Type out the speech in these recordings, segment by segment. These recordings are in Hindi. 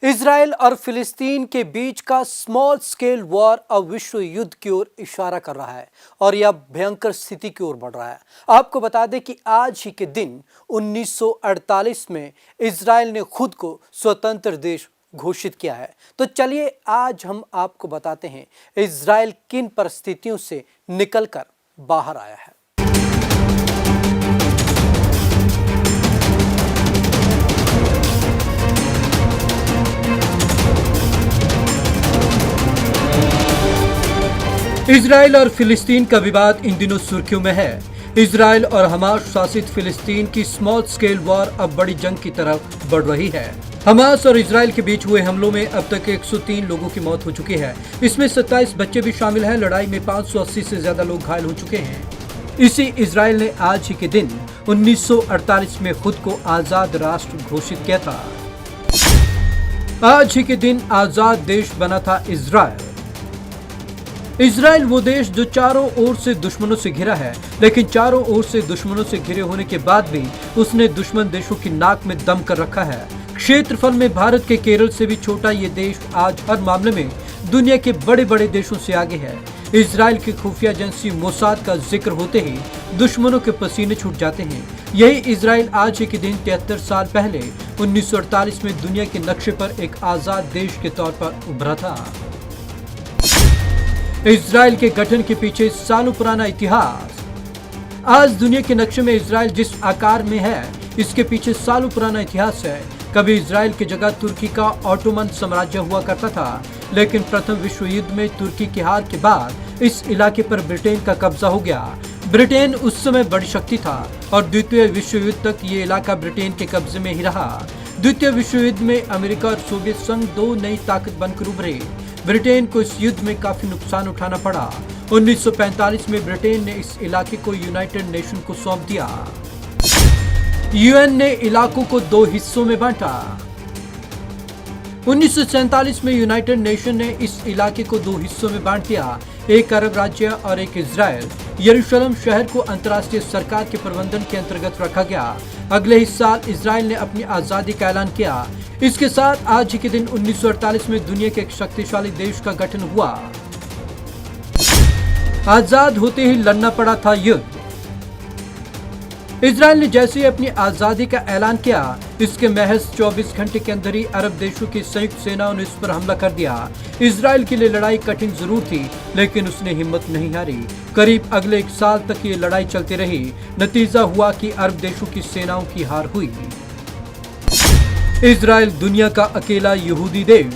इजराइल और फिलिस्तीन के बीच का स्मॉल स्केल वॉर अब विश्व युद्ध की ओर इशारा कर रहा है और यह भयंकर स्थिति की ओर बढ़ रहा है। आपको बता दें कि आज ही के दिन 1948 में इजराइल ने खुद को स्वतंत्र देश घोषित किया है। तो चलिए आज हम आपको बताते हैं इजराइल किन परिस्थितियों से निकलकर बाहर आया है। इजराइल और फिलिस्तीन का विवाद इन दिनों सुर्खियों में है। इजराइल और हमास शासित फिलिस्तीन की स्मॉल स्केल वॉर अब बड़ी जंग की तरफ बढ़ रही है। हमास और इजराइल के बीच हुए हमलों में अब तक 103 लोगों की मौत हो चुकी है। इसमें 27 बच्चे भी शामिल हैं। लड़ाई में 580 से ज्यादा लोग घायल हो चुके हैं। इसी इजराइल ने आज ही के दिन 1948 में खुद को आजाद राष्ट्र घोषित किया था। आज ही के दिन आजाद देश बना था इजराइल। इजराइल वो देश जो चारों ओर से दुश्मनों से घिरा है, लेकिन चारों ओर से दुश्मनों से घिरे होने के बाद भी उसने दुश्मन देशों की नाक में दम कर रखा है। क्षेत्रफल में भारत के केरल से भी छोटा ये देश आज हर मामले में दुनिया के बड़े बड़े देशों से आगे है। इजराइल की खुफिया एजेंसी मोसाद का जिक्र होते ही दुश्मनों के पसीने छूट जाते हैं। यही इजराइल आज ही के दिन 73 साल पहले 1948 में दुनिया के नक्शे पर एक आजाद देश के तौर पर उभरा था। इजराइल के गठन के पीछे सालों पुराना इतिहास। आज दुनिया के नक्शे में इजराइल जिस आकार में है, इसके पीछे सालों पुराना इतिहास है। कभी इजराइल की जगह तुर्की का ऑटोमन साम्राज्य हुआ करता था, लेकिन प्रथम विश्व युद्ध में तुर्की की हार के बाद इस इलाके पर ब्रिटेन का कब्जा हो गया। ब्रिटेन उस समय बड़ी शक्ति था और द्वितीय विश्व युद्ध तक ये इलाका ब्रिटेन के कब्जे में ही रहा। द्वितीय विश्व युद्ध में अमेरिका और सोवियत संघ दो नई ताकत बनकर उभरे। ब्रिटेन को इस युद्ध में काफी नुकसान उठाना पड़ा। 1945 में ब्रिटेन ने इस इलाके को यूनाइटेड नेशन को सौंप दिया। यूएन ने इलाकों को दो हिस्सों में बांटा। 1947 में यूनाइटेड नेशन ने इस इलाके को दो हिस्सों में बांट दिया, एक अरब राज्य और एक इजराइल। यरूशलेम शहर को अंतर्राष्ट्रीय सरकार के प्रबंधन के अंतर्गत रखा गया। अगले ही साल इजराइल ने अपनी आजादी का ऐलान किया। इसके साथ आज ही के दिन 1948 में दुनिया के एक शक्तिशाली देश का गठन हुआ। आजाद होते ही लड़ना पड़ा था युद्ध। इजराइल ने जैसे ही अपनी आजादी का ऐलान किया, इसके महज 24 घंटे के अंदर ही अरब देशों की संयुक्त सेनाओं ने इस पर हमला कर दिया। इजराइल के लिए लड़ाई कठिन जरूर थी, लेकिन उसने हिम्मत नहीं हारी। करीब अगले 1 साल तक ये लड़ाई चलती रही। नतीजा हुआ कि अरब देशों की सेनाओं की हार हुई। इजराइल दुनिया का अकेला यहूदी देश।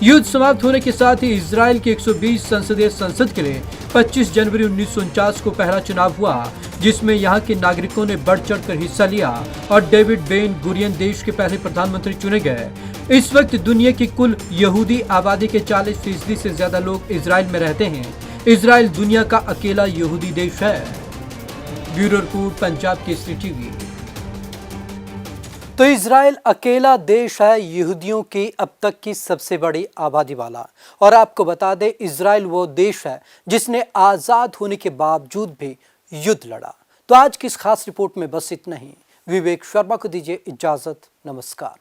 युद्ध समाप्त होने के साथ ही इजराइल की 120 संसदीय संसद के लिए 25 जनवरी 1949 को पहला चुनाव हुआ, जिसमें यहां के नागरिकों ने बढ़ चढ़कर हिस्सा लिया और डेविड बेन गुरियन देश के पहले प्रधानमंत्री चुने गए। इस वक्त दुनिया की कुल यहूदी आबादी के 40% से ज्यादा लोग इजराइल में रहते हैं। इजराइल दुनिया का अकेला यहूदी देश है। Bureau report, Punjab Kesari TV. तो इजराइल अकेला देश है यहूदियों की अब तक की सबसे बड़ी आबादी वाला। और आपको बता दें, इजराइल वो देश है जिसने आज़ाद होने के बावजूद भी युद्ध लड़ा। तो आज की इस खास रिपोर्ट में बस इतना ही। विवेक शर्मा को दीजिए इजाज़त। नमस्कार।